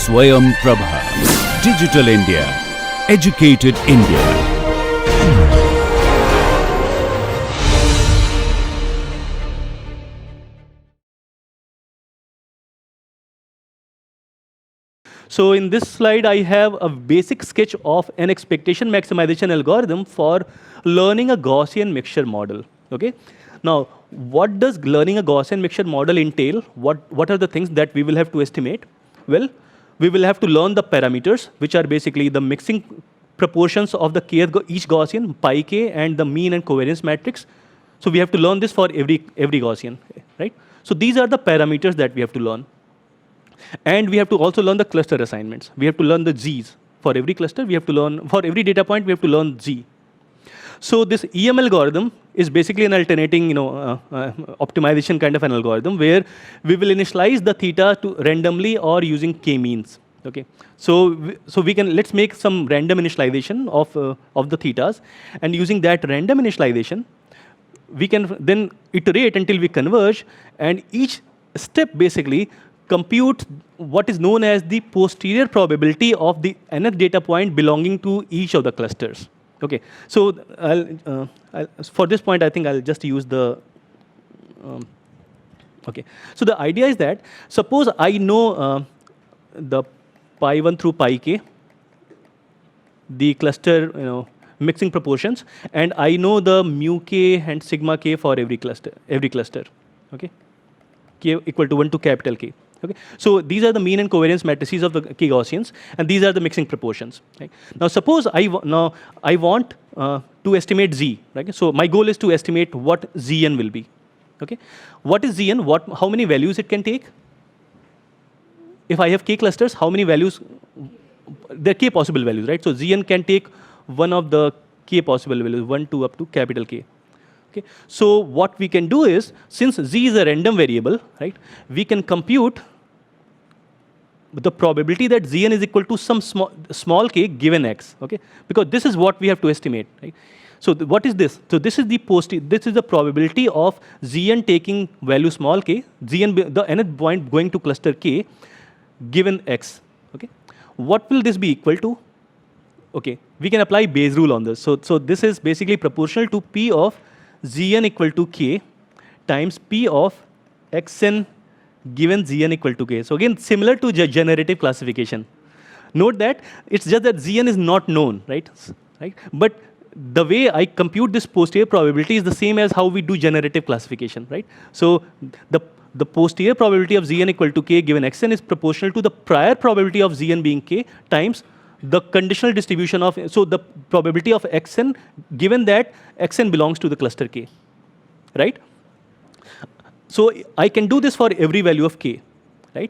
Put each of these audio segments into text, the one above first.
Swayam Prabha. Digital India. Educated India. So in this slide, I have a basic sketch of an expectation maximization algorithm for learning a Gaussian mixture model. Okay. Now, what does learning a Gaussian mixture model entail? What are the things that we will have to estimate? Well, we will have to learn the parameters, which are basically the mixing proportions of the each Gaussian, pi k, and the mean and covariance matrix. So we have to learn this for every Gaussian, right? So these are the parameters that we have to learn. And we have to also learn the cluster assignments. We have to learn the Z's. For every cluster, we have to learn, for every data point, we have to learn Z. So this EM algorithm is basically an alternating, optimization kind of an algorithm where we will initialize the theta to randomly or using k-means. Okay. So let's make some random initialization of the thetas, and using that random initialization, we can then iterate until we converge, and each step basically compute what is known as the posterior probability of the nth data point belonging to each of the clusters. Okay, so for this point, I think I'll just use the. Okay, so the idea is that suppose I know the pi 1 through pi k, the cluster mixing proportions, and I know the mu k and sigma k for every cluster. Okay, k equal to 1 to capital K. Okay. So these are the mean and covariance matrices of the k Gaussians, and these are the mixing proportions. Right? Now suppose I want to estimate Z. Right? So my goal is to estimate what Zn will be. Okay. What is Zn? How many values it can take? If I have k clusters, how many values? There are k possible values, right? So Zn can take one of the k possible values, 1 to up to capital K. Okay. So what we can do is, since Z is a random variable, right, we can compute the probability that Zn is equal to some small k given x. Okay, because this is what we have to estimate. Right. So what is this? So this is the probability of Zn taking value small k, Zn the nth point going to cluster k, given x. Okay, what will this be equal to? Okay, we can apply Bayes rule on this. So this is basically proportional to p of Zn equal to k times p of xn given Zn equal to k. So again, similar to generative classification. Note that it's just that Zn is not known, right? But the way I compute this posterior probability is the same as how we do generative classification, right? So the posterior probability of Zn equal to k given xn is proportional to the prior probability of Zn being k times the conditional distribution of, so the probability of xn given that xn belongs to the cluster k, right? So I can do this for every value of k, right?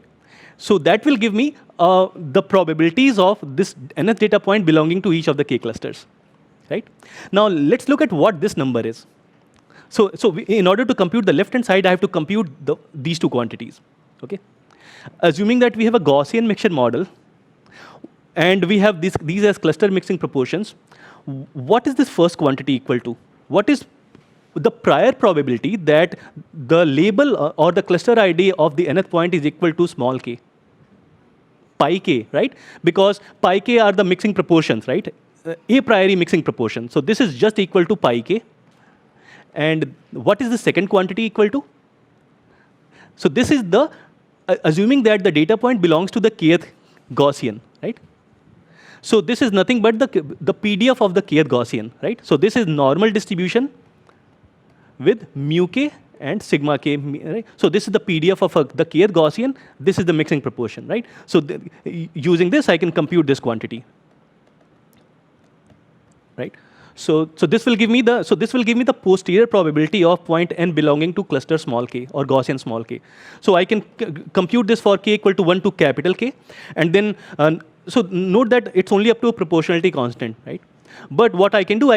So that will give me the probabilities of this nth data point belonging to each of the k clusters, right? Now let's look at what this number is. So in order to compute the left-hand side, I have to compute these two quantities, okay? Assuming that we have a Gaussian mixture model, and we have these as cluster mixing proportions, what is this first quantity equal to? What is the prior probability that the label or the cluster ID of the nth point is equal to small k? Pi k, right? Because pi k are the mixing proportions, right? A priori mixing proportion. So this is just equal to pi k. And what is the second quantity equal to? So this is the, assuming that the data point belongs to the kth Gaussian, right? So this is nothing but the PDF of the kth Gaussian, right? So this is normal distribution with mu k and sigma k, right? So this is the PDF of the kth Gaussian. This is the mixing proportion, right? So using this, I can compute this quantity, right? So this will give me the posterior probability of point n belonging to cluster small k or Gaussian small k. So I can compute this for k equal to 1 to capital K, and then so note that it's only up to a proportionality constant, right? But what I can do,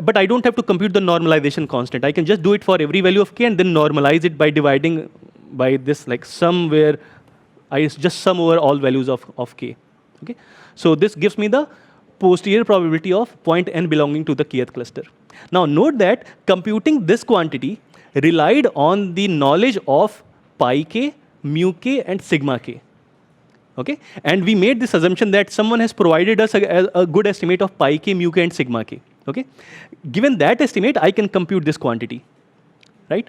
but I don't have to compute the normalization constant. I can just do it for every value of k and then normalize it by dividing by this like sum, where I just sum over all values of k. Okay, so this gives me the posterior probability of point n belonging to the kth cluster. Now note that computing this quantity relied on the knowledge of pi k, mu k, and sigma k. Okay, and we made this assumption that someone has provided us a good estimate of pi k, mu k, and sigma k. Okay, given that estimate, I can compute this quantity, right?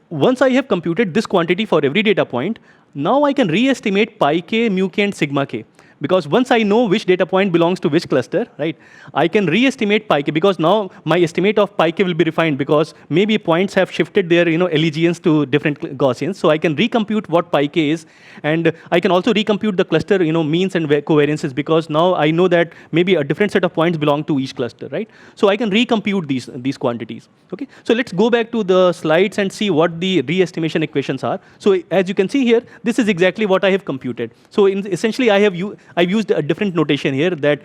Once I have computed this quantity for every data point, now I can re-estimate pi k, mu k, and sigma k. Because once I know which data point belongs to which cluster, right, I can re-estimate pi k, because now my estimate of pi k will be refined, because maybe points have shifted their allegiance to different Gaussians. So I can recompute what pi k is, and I can also recompute the cluster means and covariances, because now I know that maybe a different set of points belong to each cluster, right? So I can recompute these quantities. Okay, so let's go back to the slides and see what the re-estimation equations are. So as you can see here, this is exactly what I have computed. So essentially, I've used a different notation here that,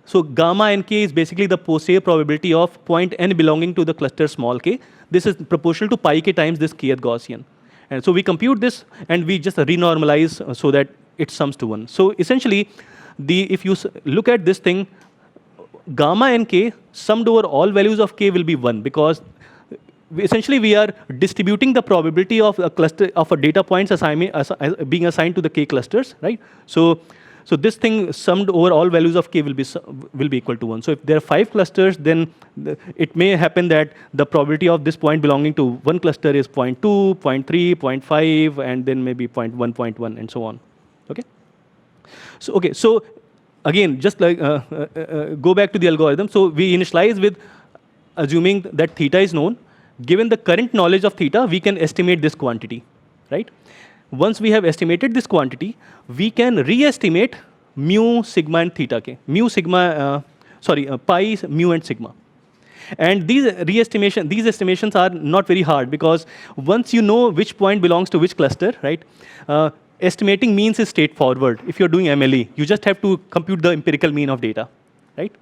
so gamma nk is basically the posterior probability of point n belonging to the cluster small k. This is proportional to pi k times this kth Gaussian. And so we compute this and we just renormalize so that it sums to 1. So essentially, if you look at this thing, gamma nk summed over all values of k will be 1, because essentially we are distributing the probability of a cluster of a data points being assigned to the k clusters, right? So this thing summed over all values of k will be equal to 1. So if there are 5 clusters, then it may happen that the probability of this point belonging to one cluster is 0.2, 0.3, 0.5, and then maybe 0.1, 0.1, and so on. Okay. So again, just like go back to the algorithm. So we initialize with assuming that theta is known. Given the current knowledge of theta, we can estimate this quantity, right? Once we have estimated this quantity, we can re-estimate mu, sigma, and theta k. Pi, mu, and sigma. And these estimations are not very hard, because once you know which point belongs to which cluster, right? Estimating means is straightforward. If you're doing MLE, you just have to compute the empirical mean of data, right?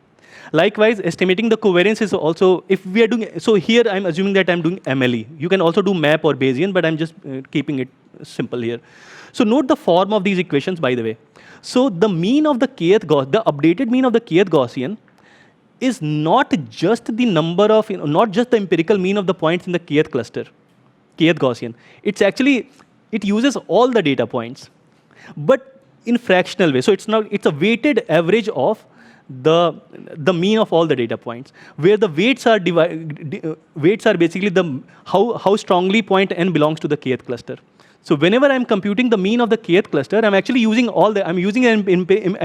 Likewise, estimating the covariance is also, if we are doing, so here I'm assuming that I'm doing MLE. You can also do map or Bayesian, but I'm just keeping it simple here. So note the form of these equations, by the way. So the mean of the the updated mean of the kth Gaussian is not just the number of, not just the empirical mean of the points in the kth cluster, kth Gaussian. It's actually, it uses all the data points, but in fractional way. So it's a weighted average of the mean of all the data points, where the weights are weights are basically how strongly point n belongs to the kth cluster. So whenever I'm computing the mean of the kth cluster, I'm actually using I'm using an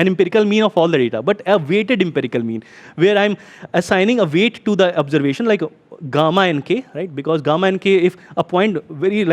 empirical mean of all the data, but a weighted empirical mean, where I'm assigning a weight to the observation, like gamma nk, right? Because gamma nk, if a point very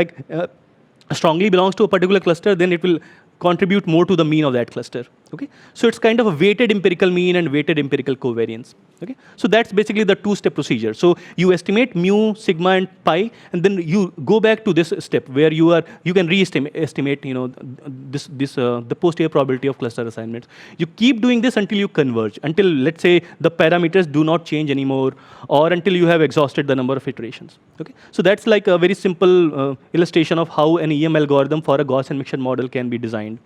strongly belongs to a particular cluster, then it will contribute more to the mean of that cluster. Okay, so it's kind of a weighted empirical mean and weighted empirical covariance. Okay, so that's basically the two-step procedure. So you estimate mu, sigma, and pi, and then you go back to this step where you can re-estimate the posterior probability of cluster assignments. You keep doing this until you converge, until let's say the parameters do not change anymore, or until you have exhausted the number of iterations. Okay, so that's like a very simple illustration of how an EM algorithm for a Gaussian mixture model can be designed.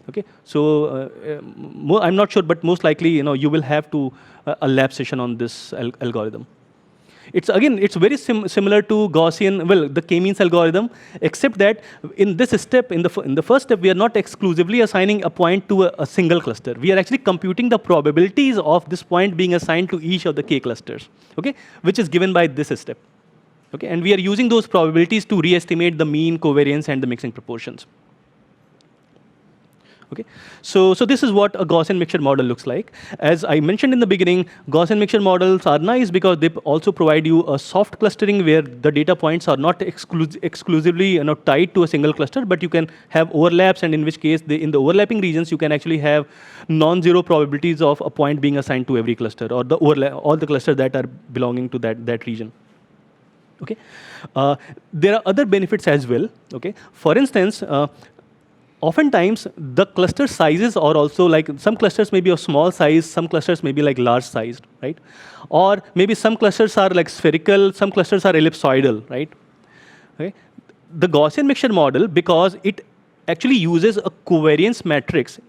Okay, so I'm not sure, but most likely, you will have to a lab session on this algorithm. It's very similar to Gaussian, the k-means algorithm, except that in this step, in the first step, we are not exclusively assigning a point to a single cluster. We are actually computing the probabilities of this point being assigned to each of the k clusters, okay, which is given by this step. Okay, and we are using those probabilities to re-estimate the mean, covariance, and the mixing proportions. Okay, so this is what a Gaussian mixture model looks like. As I mentioned in the beginning, Gaussian mixture models are nice because they also provide you a soft clustering where the data points are not exclusively tied to a single cluster, but you can have overlaps, and in which case, in the overlapping regions, you can actually have non-zero probabilities of a point being assigned to every cluster, or all the clusters that are belonging to that region. Okay, there are other benefits as well. Okay, for instance. Oftentimes, the cluster sizes are also like, some clusters may be of small size, some clusters may be like large sized, right? Or maybe some clusters are like spherical, some clusters are ellipsoidal, right? Okay. The Gaussian mixture model, because it actually uses a covariance matrix,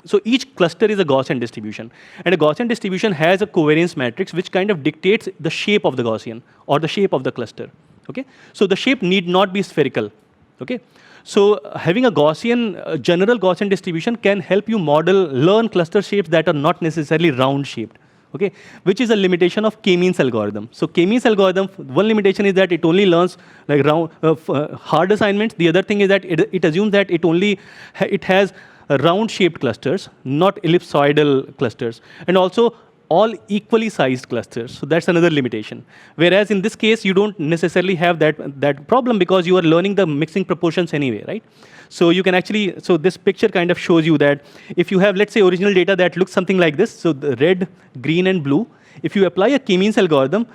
so each cluster is a Gaussian distribution. And a Gaussian distribution has a covariance matrix which kind of dictates the shape of the Gaussian or the shape of the cluster. Okay? So the shape need not be spherical. Okay, so having a general Gaussian distribution can help you learn cluster shapes that are not necessarily round shaped. Okay, which is a limitation of k-means algorithm. So k-means algorithm, one limitation is that it only learns like hard assignments. The other thing is that it assumes that it has round shaped clusters, not ellipsoidal clusters, and also all equally sized clusters. So that's another limitation. Whereas in this case, you don't necessarily have that problem because you are learning the mixing proportions anyway, right? So you can actually, so this picture kind of shows you that if you have, let's say, original data that looks something like this, so the red, green, and blue, if you apply a k-means algorithm,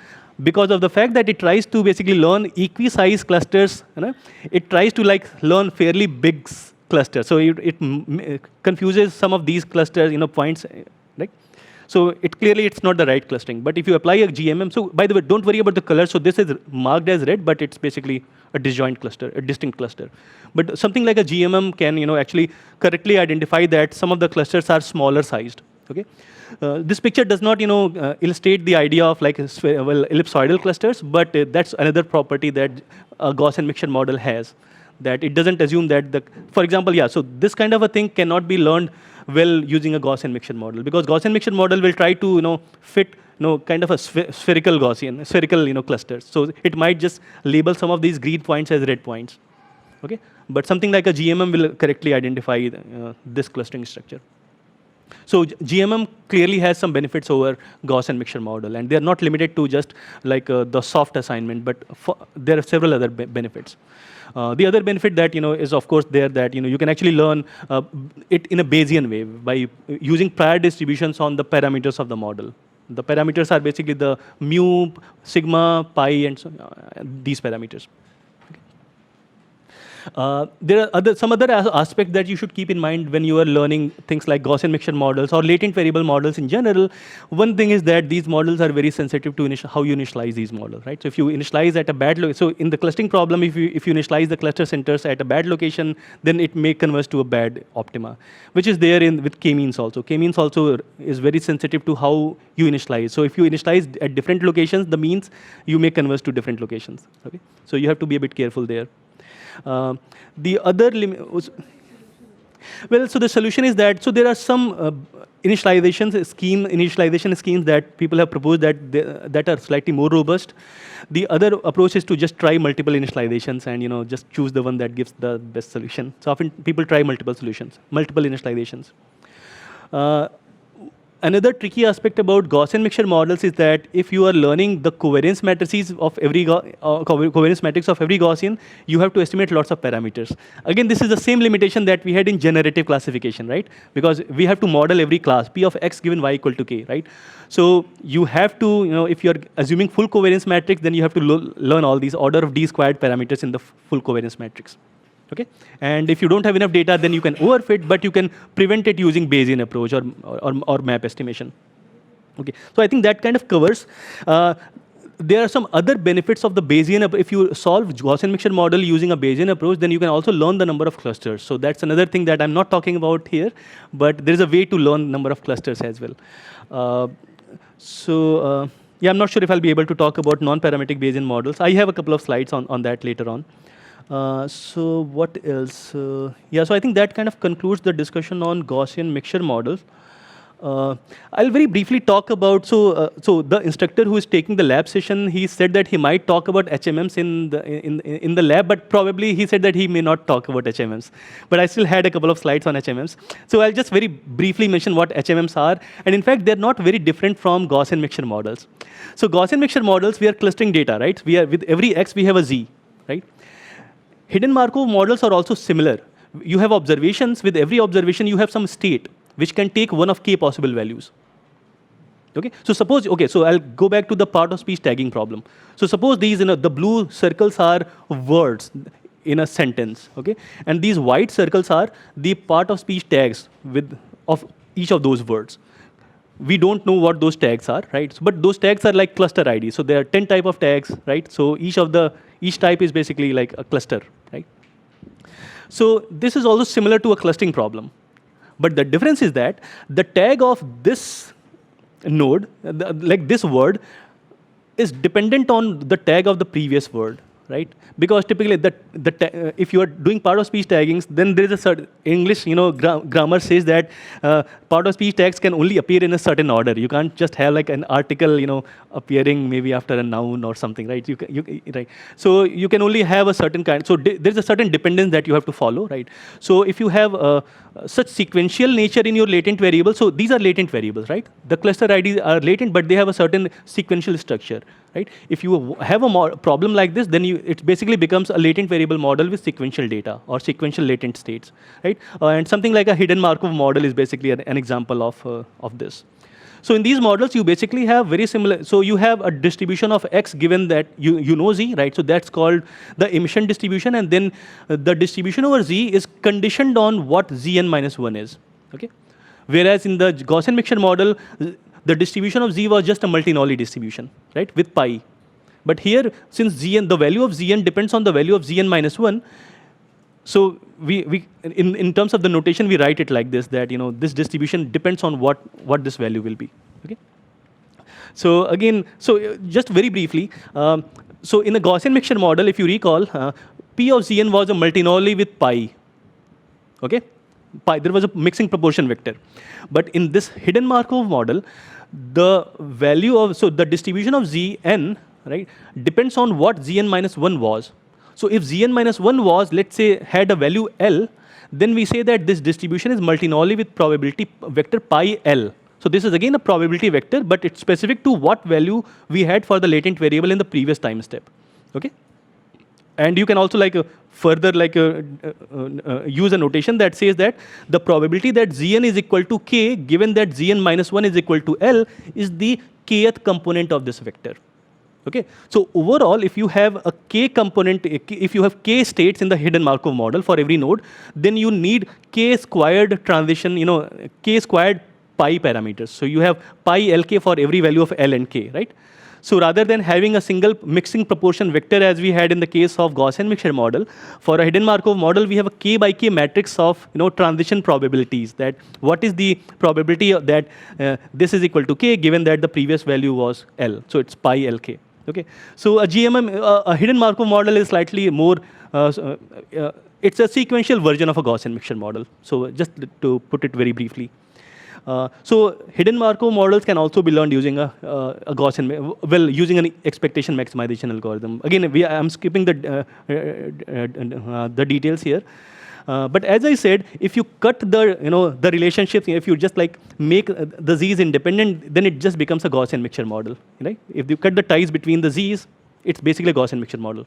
because of the fact that it tries to basically learn equi-sized clusters, it tries to like learn fairly big clusters. So it confuses some of these clusters, points, right? So it's not the right clustering. But if you apply a GMM, so by the way, don't worry about the color. So this is marked as red, but it's basically a disjoint cluster, a distinct cluster. But something like a GMM can actually correctly identify that some of the clusters are smaller sized. Okay. This picture does not illustrate the idea of like ellipsoidal clusters, but that's another property that a Gaussian mixture model has. That it doesn't assume that for example, so this kind of a thing cannot be learned well using a Gaussian mixture model, because Gaussian mixture model will try to fit kind of a spherical clusters. So it might just label some of these green points as red points. Okay, but something like a GMM will correctly identify this clustering structure. So GMM clearly has some benefits over Gaussian mixture model, and they are not limited to just like the soft assignment, but there are several other benefits. The other benefit that is of course there that you can actually learn it in a Bayesian way by using prior distributions on the parameters of the model. The parameters are basically the mu, sigma, pi, and these parameters. There are some other aspects that you should keep in mind when you are learning things like Gaussian mixture models or latent variable models in general. One thing is that these models are very sensitive to how you initialize these models, right? So if you initialize at a bad location, so in the clustering problem, if you initialize the cluster centers at a bad location, then it may converge to a bad optima, which is there with k-means also. K-means also is very sensitive to how you initialize. So if you initialize at different locations, the means you may converge to different locations. Okay, so you have to be a bit careful there. The other well, so the solution is that, so there are some initialization schemes that people have proposed that are slightly more robust. The other approach is to just try multiple initializations and just choose the one that gives the best solution. So often people try multiple initializations. Another tricky aspect about Gaussian mixture models is that if you are learning the covariance matrices of every covariance matrix of every Gaussian, you have to estimate lots of parameters. Again, this is the same limitation that we had in generative classification, right? Because we have to model every class, P of x given y equal to k, right? So you have to, if you're assuming full covariance matrix, then you have to learn all these order of d squared parameters in the full covariance matrix. Okay, and if you don't have enough data, then you can overfit, but you can prevent it using Bayesian approach or map estimation. Okay, so I think that kind of covers. There are some other benefits of the Bayesian. If you solve Gaussian mixture model using a Bayesian approach, then you can also learn the number of clusters. So that's another thing that I'm not talking about here, but there is a way to learn number of clusters as well. Yeah, I'm not sure if I'll be able to talk about non-parametric Bayesian models. I have a couple of slides on that later on. So what else? Yeah, so I think that kind of concludes the discussion on Gaussian mixture models. I'll very briefly talk about, so the instructor who is taking the lab session, he said that he might talk about HMMs in the lab, but probably he said that he may not talk about HMMs. But I still had a couple of slides on HMMs. So I'll just very briefly mention what HMMs are. And in fact, they're not very different from Gaussian mixture models. So Gaussian mixture models, we are clustering data, right? With every X, we have a Z, right? Hidden Markov models are also similar. You have observations. With every observation, you have some state, which can take one of k possible values. Okay, so suppose, so I'll go back to the part of speech tagging problem. So suppose these, the blue circles are words in a sentence, okay? And these white circles are the part of speech tags of each of those words. We don't know what those tags are, right? But those tags are like cluster IDs. So there are 10 type of tags, right? So each type is basically like a cluster, right? So this is also similar to a clustering problem. But the difference is that the tag of this node, like this word, is dependent on the tag of the previous word. right? Because typically, if you are doing part of speech taggings, then there is a certain English, grammar says that part of speech tags can only appear in a certain order. You can't just have like an article, appearing maybe after a noun or something, right? Right. So you can only have a certain kind. So there's a certain dependence that you have to follow, right? So if you have such sequential nature in your latent variable, so these are latent variables, right? The cluster IDs are latent, but they have a certain sequential structure, right? If you have a problem like this, then it basically becomes a latent variable model with sequential data or sequential latent states, right? And something like a hidden Markov model is basically an example of this. So in these models, you basically have very similar. So you have a distribution of X given that you know Z, right? So that's called the emission distribution, and then the distribution over Z is conditioned on what Zn minus 1 is, okay? Whereas in the Gaussian mixture model, the distribution of Z was just a multi-Nolly distribution, right, with pi. But here, since Zn, the value of Zn depends on the value of Zn minus 1, so in terms of the notation, we write it like this, that this distribution depends on what this value will be, okay? So again, just very briefly, so in a Gaussian mixture model, if you recall, P of Zn was a multi-Nolly with pi, okay? Pi, there was a mixing proportion vector. But in this hidden Markov model, the value of, so the distribution of Zn, right, depends on what Zn minus 1 was. So if Zn minus 1 was, let's say, had a value L, then we say that this distribution is multi-Nolly with probability vector pi L. So this is again a probability vector, but it's specific to what value we had for the latent variable in the previous time step, okay? And you can also further use a notation that says that the probability that Zn is equal to k, given that Zn minus 1 is equal to L, is the kth component of this vector. Okay, so overall, if you have a k component, if you have k states in the hidden Markov model for every node, then you need k squared transition, k squared pi parameters. So you have pi lk for every value of L and k, right? So rather than having a single mixing proportion vector as we had in the case of Gaussian mixture model, for a hidden Markov model, we have a k by k matrix of transition probabilities. That what is the probability that this is equal to k, given that the previous value was L. So it's pi lk. Okay. So a GMM, a hidden Markov model is slightly more. It's a sequential version of a Gaussian mixture model. So just to put it very briefly. So hidden Markov models can also be learned using a Gaussian, using an expectation maximization algorithm. Again, I'm skipping the details here. But as I said, if you cut the relationships, if you just make the Z's independent, then it just becomes a Gaussian mixture model, right? If you cut the ties between the Z's, it's basically a Gaussian mixture model.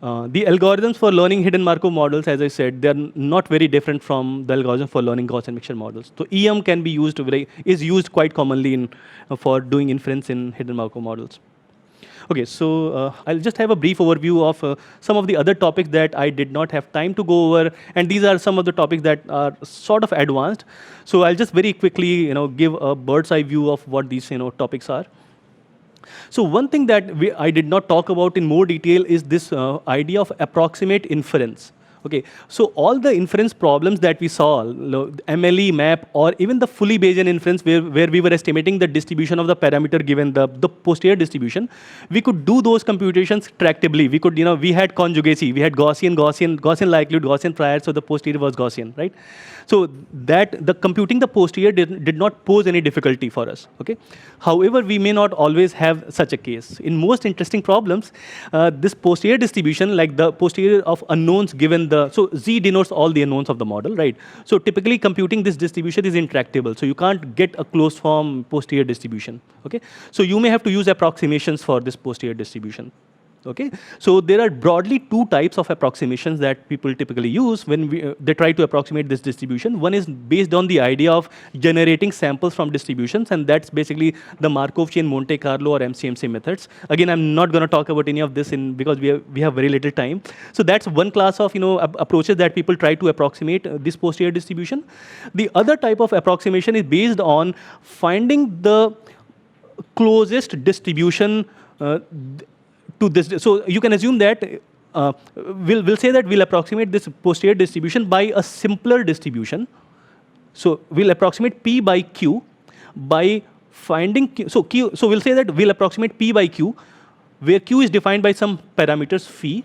The algorithms for learning hidden Markov models, as I said, they're not very different from the algorithm for learning Gaussian mixture models. So EM can be used is used quite commonly for doing inference in hidden Markov models. Okay, so I'll just have a brief overview of some of the other topics that I did not have time to go over, and these are some of the topics that are sort of advanced. So I'll just very quickly, give a bird's eye view of what these, topics are. So one thing that I did not talk about in more detail is this idea of approximate inference. Okay, so all the inference problems that we saw, MLE, MAP, or even the fully Bayesian inference where we were estimating the distribution of the parameter given the posterior distribution, we could do those computations tractably. We could, we had conjugacy, we had Gaussian likelihood, Gaussian prior, so the posterior was Gaussian, right? So that the computing the posterior did not pose any difficulty for us, okay? However, we may not always have such a case. In most interesting problems, this posterior distribution, like the posterior of unknowns given so Z denotes all the unknowns of the model, right? So typically computing this distribution is intractable. So you can't get a closed form posterior distribution, okay? So you may have to use approximations for this posterior distribution. Okay, so there are broadly two types of approximations that people typically use when they try to approximate this distribution. One is based on the idea of generating samples from distributions, and that's basically the Markov chain Monte Carlo or MCMC methods. Again, I'm not going to talk about any of this because we have very little time. So that's one class of approaches that people try to approximate this posterior distribution. The other type of approximation is based on finding the closest distribution to this. So you can assume that we'll say that we'll approximate this posterior distribution by a simpler distribution. So we'll approximate P by Q by finding Q. So we'll say that we'll approximate P by Q where Q is defined by some parameters phi,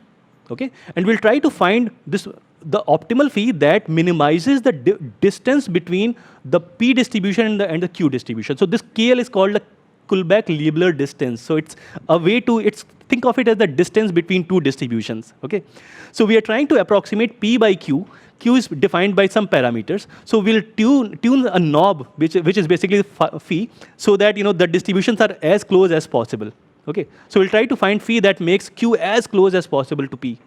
okay? And we'll try to find the optimal phi that minimizes the distance between the P distribution and the Q distribution. So this KL is called the Kullback-Leibler distance. So it's a way to, think of it as the distance between two distributions, okay? So we are trying to approximate P by Q. Q is defined by some parameters. So we'll tune a knob, which is basically phi, so that the distributions are as close as possible, okay? So we'll try to find phi that makes Q as close as possible to P.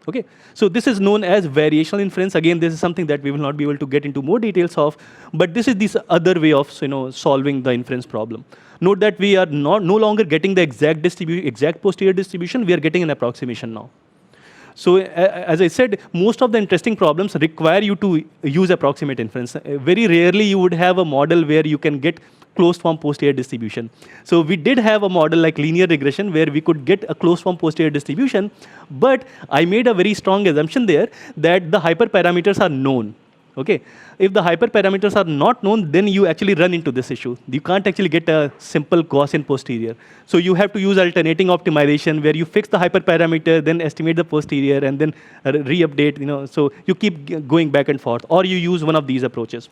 Okay, so this is known as variational inference. Again, this is something that we will not be able to get into more details of, but this is this other way of solving the inference problem. Note that we are no longer getting the exact posterior distribution. We are getting an approximation now. So as I said, most of the interesting problems require you to use approximate inference. Very rarely you would have a model where you can get closed form posterior distribution. So we did have a model like linear regression where we could get a closed form posterior distribution, but I made a very strong assumption there that the hyperparameters are known. Okay, if the hyperparameters are not known, then you actually run into this issue. You can't actually get a simple Gaussian posterior. So you have to use alternating optimization where you fix the hyperparameter, then estimate the posterior, and then re-update. So you keep going back and forth, or you use one of these approaches.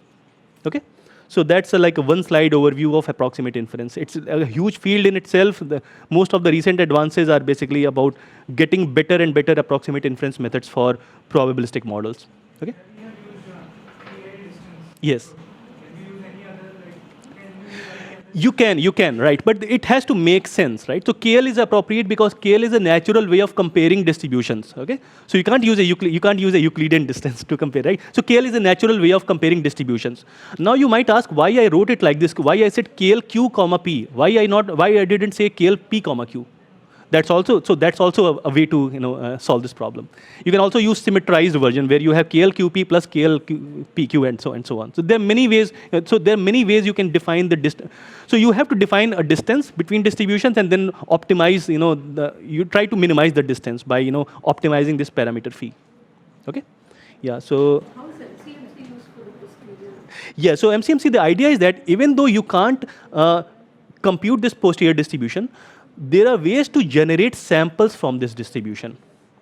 Okay. So that's like a one-slide overview of approximate inference. It's a huge field in itself. Most of the recent advances are basically about getting better and better approximate inference methods for probabilistic models. Okay? Yes. You can, right? But it has to make sense, right? So KL is appropriate because KL is a natural way of comparing distributions. Okay, so you can't use a Euclidean distance to compare, right? So KL is a natural way of comparing distributions. Now you might ask why I wrote it like this. Why I said KL Q comma P? Why I didn't say KL P comma Q? That's also a way to solve this problem. You can also use symmetrized version where you have KLQP plus KLPQ and so on. So there are many ways. You can define the distance. So you have to define a distance between distributions and then optimize. You try to minimize the distance by optimizing this parameter phi. Okay. Yeah. So. How is MCMC used for the posterior? Yeah. So MCMC, the idea is that even though you can't compute this posterior distribution, there are ways to generate samples from this distribution.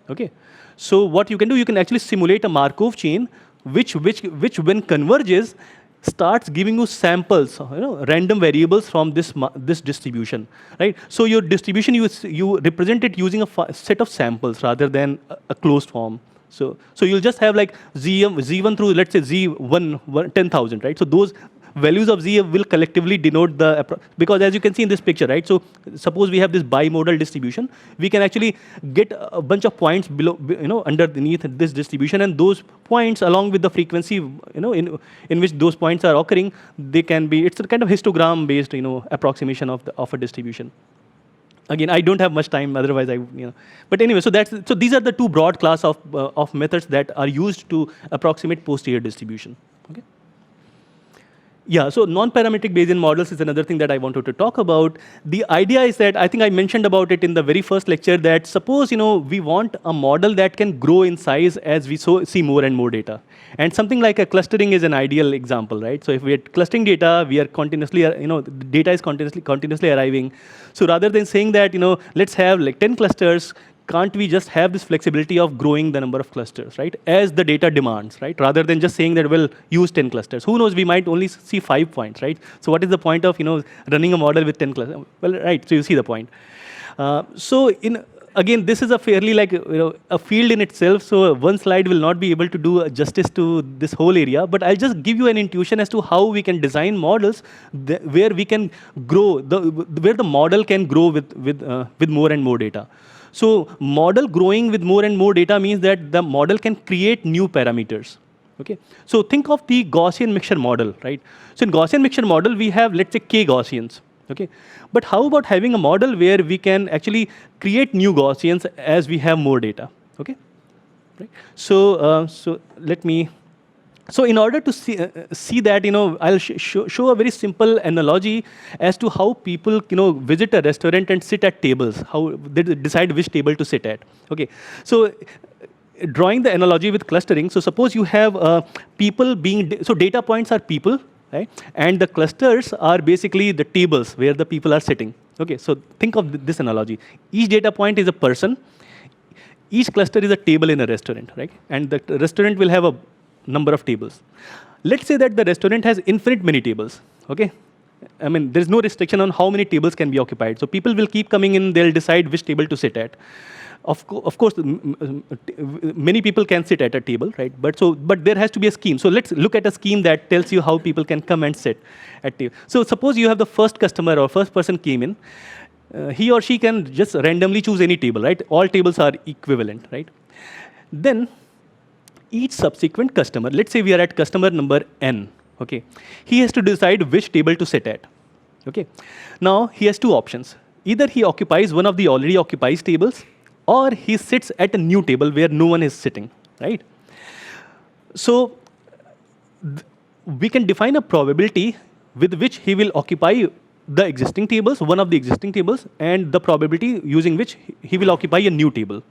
Okay, so what you can do, you can actually simulate a Markov chain, which when converges, starts giving you samples, random variables from this distribution, right? So your distribution, you represent it using a set of samples rather than a closed form. So you'll just have like Z1 through, let's say Z1 10,000, right? So those values of Z will collectively denote because as you can see in this picture, right? So suppose we have this bimodal distribution, we can actually get a bunch of points below, underneath this distribution, and those points along with the frequency, in which those points are occurring, it's a kind of histogram based, approximation of a distribution. Again, I don't have much time, otherwise But anyway, so these are the two broad class of methods that are used to approximate posterior distribution. Okay. Yeah, so non-parametric Bayesian models is another thing that I wanted to talk about. The idea is that, I think I mentioned about it in the very first lecture, that suppose we want a model that can grow in size as we see more and more data. And something like a clustering is an ideal example, right? So if we are clustering data, we are continuously, data is continuously arriving. So rather than saying that, let's have like 10 clusters, can't we just have this flexibility of growing the number of clusters, right? As the data demands, right? Rather than just saying that we'll use 10 clusters. Who knows, we might only see 5 points, right? So what is the point of, running a model with 10 clusters? Well, right, so you see the point. Again, this is a fairly a field in itself, so one slide will not be able to do justice to this whole area, but I'll just give you an intuition as to how we can design models where we can grow, where the model can grow with more and more data. So model growing with more and more data means that the model can create new parameters. Okay. So think of the Gaussian mixture model, right? So in Gaussian mixture model, we have, let's say, k Gaussians. Okay. But how about having a model where we can actually create new Gaussians as we have more data? Okay. Right. So let me. So in order to see that, I'll show a very simple analogy as to how people, visit a restaurant and sit at tables, how they decide which table to sit at. Okay, so drawing the analogy with clustering, so suppose you have people so data points are people, right? And the clusters are basically the tables where the people are sitting. Okay, so think of this analogy. Each data point is a person. Each cluster is a table in a restaurant, right? And the restaurant will have a number of tables. Let's say that the restaurant has infinite many tables, okay? I mean, there's no restriction on how many tables can be occupied. So people will keep coming in, they'll decide which table to sit at. Of course, many people can sit at a table, right? But there has to be a scheme. So let's look at a scheme that tells you how people can come and sit at table. So suppose you have the first customer or first person came in. He or she can just randomly choose any table, right? All tables are equivalent, right? Then each subsequent customer, let's say we are at customer number n, okay? He has to decide which table to sit at, okay? Now he has two options. Either he occupies one of the already occupied tables, or he sits at a new table where no one is sitting, right? So we can define a probability with which he will occupy the existing tables, one of the existing tables, and the probability using which he will occupy a new table.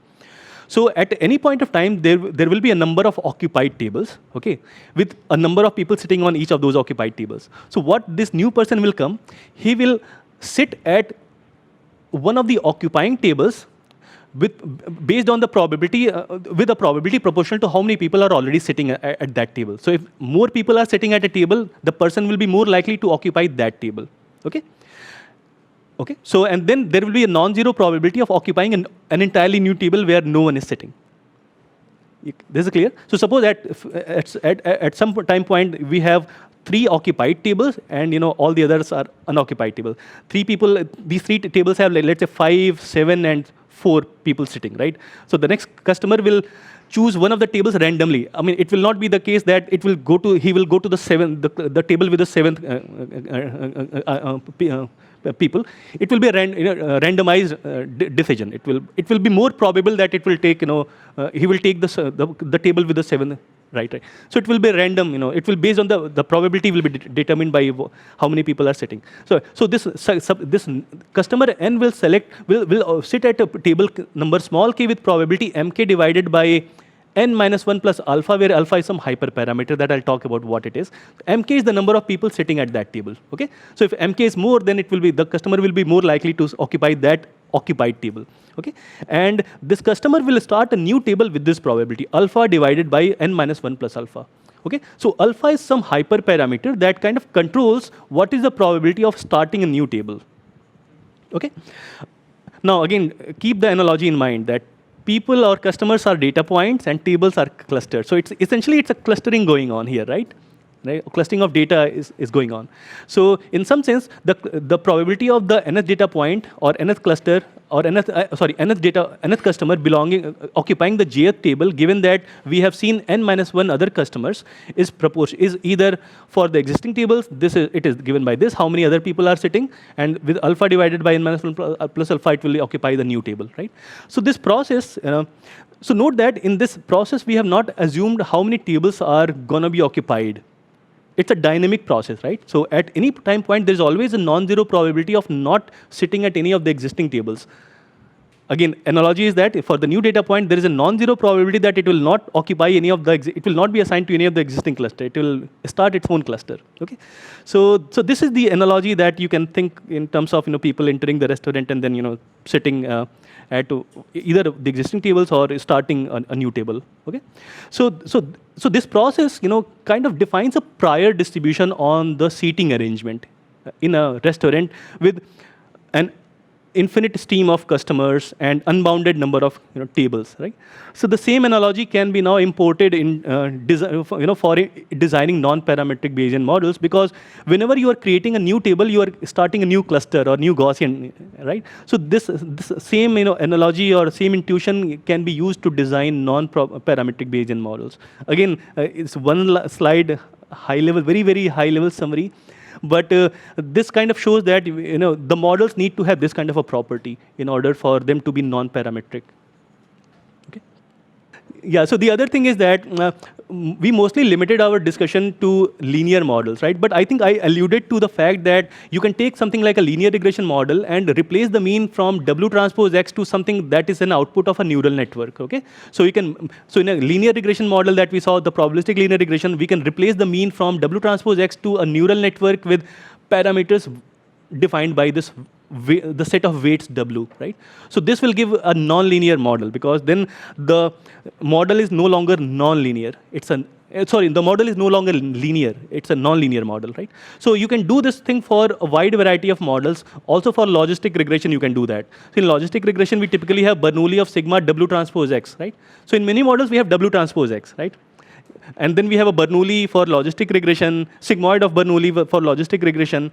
So at any point of time, there will be a number of occupied tables, okay, with a number of people sitting on each of those occupied tables. So what this new person will come, he will sit at one of the occupying tables based on the probability, with a probability proportional to how many people are already sitting at that table. So if more people are sitting at a table, the person will be more likely to occupy that table, okay? Okay, so and then there will be a non-zero probability of occupying an entirely new table where no one is sitting. This is clear? So suppose at some time point we have 3 occupied tables and all the others are unoccupied tables. 3 people, these 3 tables have let's say 5, 7 and 4 people sitting, right? So the next customer will choose one of the tables randomly. I mean, it will not be the case that he will go to the table with the 7th people. It will be a randomized decision. It will be more probable that it will take he will take the table with the 7th. Right. So it will be random, it will based on the probability will be determined by how many people are sitting. So this customer n will sit at a table number small k with probability mk divided by n minus 1 plus alpha, where alpha is some hyperparameter that I'll talk about what it is. Mk is the number of people sitting at that table. Okay. So if mk is more, then the customer will be more likely to occupy that occupied table. Okay, and this customer will start a new table with this probability, alpha divided by n minus 1 plus alpha. Okay, so alpha is some hyperparameter that kind of controls what is the probability of starting a new table. Okay, now again, keep the analogy in mind that people or customers are data points and tables are clusters. So it's essentially a clustering going on here, right? Right? Clustering of data is going on. So in some sense, the probability of the nth data point or nth cluster or nth customer occupying the jth table, given that we have seen n minus 1 other customers, is either for the existing tables, it is given by this, how many other people are sitting, and with alpha divided by n minus 1 plus alpha, it will occupy the new table, right? So this process, so note that in this process, we have not assumed how many tables are going to be occupied. It's a dynamic process, right? So at any time point, there's always a non-zero probability of not sitting at any of the existing tables. Again, analogy is that for the new data point, there is a non-zero probability that it will not occupy any of it will not be assigned to any of the existing cluster. It will start its own cluster. Okay, so this is the analogy that you can think in terms of people entering the restaurant and then sitting at either the existing tables or starting a new table. Okay, so this process kind of defines a prior distribution on the seating arrangement in a restaurant with an infinite stream of customers and unbounded number of tables, right? So the same analogy can be now imported in for designing non-parametric Bayesian models, because whenever you are creating a new table, you are starting a new cluster or new Gaussian, right? So this same analogy or same intuition can be used to design non-parametric Bayesian models. Again, it's one slide, high level, very very high level summary. But this kind of shows that the models need to have this kind of a property in order for them to be non-parametric. Okay. Yeah. So the other thing is that we mostly limited our discussion to linear models, right? But I think I alluded to the fact that you can take something like a linear regression model and replace the mean from W transpose X to something that is an output of a neural network. Okay. So in a linear regression model that we saw, the probabilistic linear regression, we can replace the mean from W transpose X to a neural network with parameters defined by this the set of weights W, right? So this will give a non-linear model, because then the model is no longer non-linear. It's a sorry, the model is no longer linear. It's a non-linear model, right? So you can do this thing for a wide variety of models. Also for logistic regression, you can do that. So in logistic regression, we typically have Bernoulli of sigma W transpose X, right? So in many models, we have W transpose X, right? And then we have a Bernoulli for logistic regression, sigmoid of Bernoulli for logistic regression.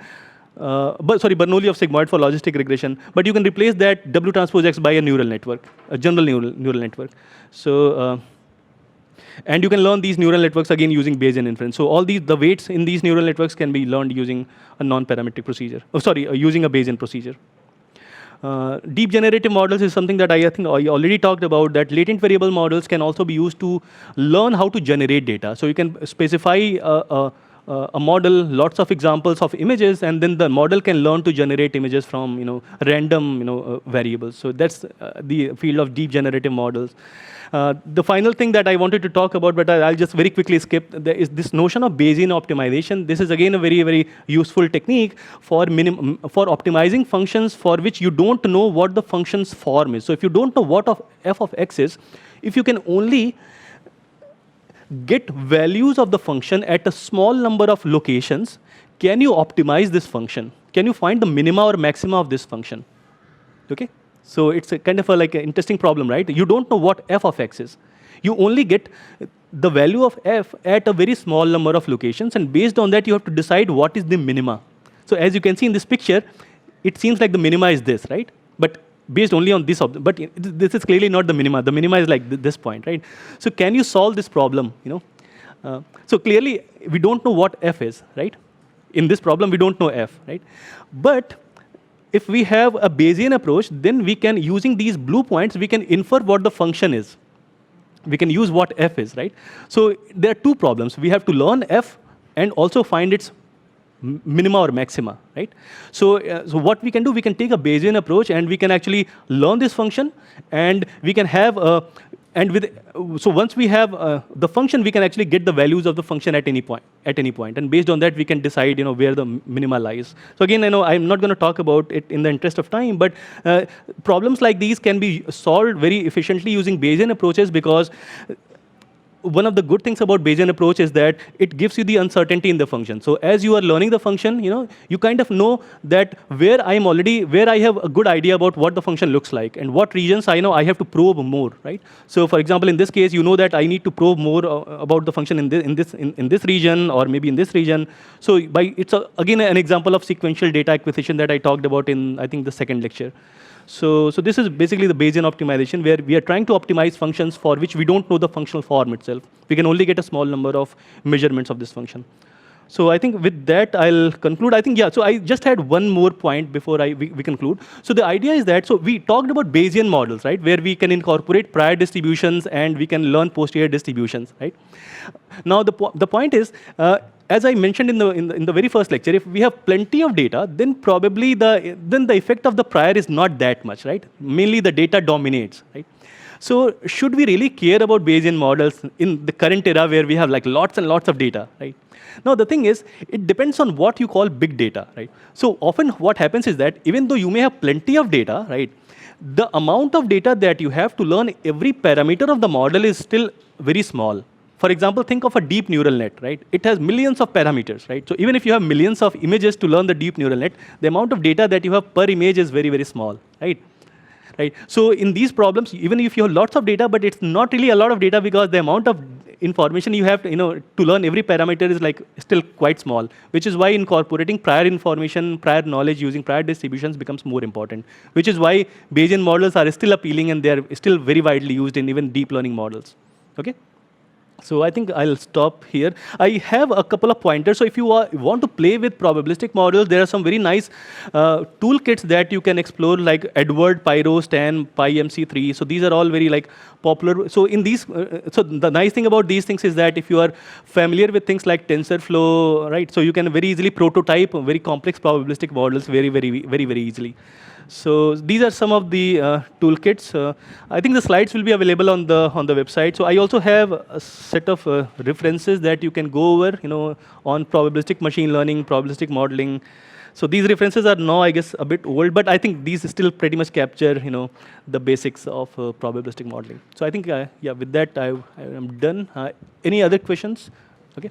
Bernoulli of sigmoid for logistic regression. But you can replace that W transpose X by a neural network, a general neural network. So, and you can learn these neural networks again using Bayesian inference. So all the weights in these neural networks can be learned using a non-parametric procedure. Using a Bayesian procedure. Deep generative models is something that I think I already talked about, that latent variable models can also be used to learn how to generate data. So you can specify a model, lots of examples of images, and then the model can learn to generate images from random variables. So that's the field of deep generative models. The final thing that I wanted to talk about, but I'll just very quickly skip, there is this notion of Bayesian optimization. This is again a very, very useful technique for optimizing functions for which you don't know what the function's form is. So if you don't know what f of x is, if you can only get values of the function at a small number of locations, can you optimize this function? Can you find the minima or maxima of this function? Okay? So it's a kind of like an interesting problem, right? You don't know what f of x is. You only get the value of f at a very small number of locations, and based on that, you have to decide what is the minima. So as you can see in this picture, it seems like the minima is this, right? But based only on this, but this is clearly not the minima. The minima is like this point, right? So can you solve this problem? So clearly, we don't know what f is, right? In this problem, we don't know f, right? But if we have a Bayesian approach, then we can, using these blue points, we can infer what the function is. We can use what f is, right? So there are two problems. We have to learn f and also find its minima or maxima, right? So what we can do, we can take a Bayesian approach and we can actually learn this function, and we can have so once we have the function, we can actually get the values of the function at any point, and based on that, we can decide, where the minima lies. So again, I'm not going to talk about it in the interest of time, but problems like these can be solved very efficiently using Bayesian approaches, because one of the good things about Bayesian approach is that it gives you the uncertainty in the function. So as you are learning the function, you kind of know that where I have a good idea about what the function looks like, and what regions I know I have to probe more, right? So for example, in this case, you know that I need to probe more about the function in this region, or maybe in this region. So it's again an example of sequential data acquisition that I talked about in, I think, the second lecture. So this is basically the Bayesian optimization, where we are trying to optimize functions for which we don't know the functional form itself. We can only get a small number of measurements of this function. So I think with that, I'll conclude. I think, yeah, so I just had one more point before we conclude. So the idea is that, so we talked about Bayesian models, right, where we can incorporate prior distributions and we can learn posterior distributions, right? Now the point is, as I mentioned in the very first lecture, if we have plenty of data, then probably the effect of the prior is not that much, right? Mainly the data dominates, right? So should we really care about Bayesian models in the current era where we have like lots and lots of data, right? Now the thing is, it depends on what you call big data, right? So often what happens is that even though you may have plenty of data, right, the amount of data that you have to learn every parameter of the model is still very small. For example, think of a deep neural net, right? It has millions of parameters, right? So even if you have millions of images to learn the deep neural net, the amount of data that you have per image is very, very small, right? Right. So in these problems, even if you have lots of data, but it's not really a lot of data, because the amount of information you have to learn every parameter is like still quite small, which is why incorporating prior information, prior knowledge using prior distributions becomes more important, which is why Bayesian models are still appealing and they're still very widely used in even deep learning models, okay? So I think I'll stop here. I have a couple of pointers. So if you want to play with probabilistic models, there are some very nice toolkits that you can explore, like Edward, Pyro, Stan, PyMC3. So these are all very like popular. So in these, so the nice thing about these things is that if you are familiar with things like TensorFlow, right? So you can very easily prototype very complex probabilistic models very, very, very, very easily. So these are some of the toolkits. I think the slides will be available on the website. So I also have a set of references that you can go over, on probabilistic machine learning, probabilistic modeling. So these references are now, I guess, a bit old, but I think these still pretty much capture, the basics of probabilistic modeling. So I think, yeah, with that, I am done. Any other questions? Okay.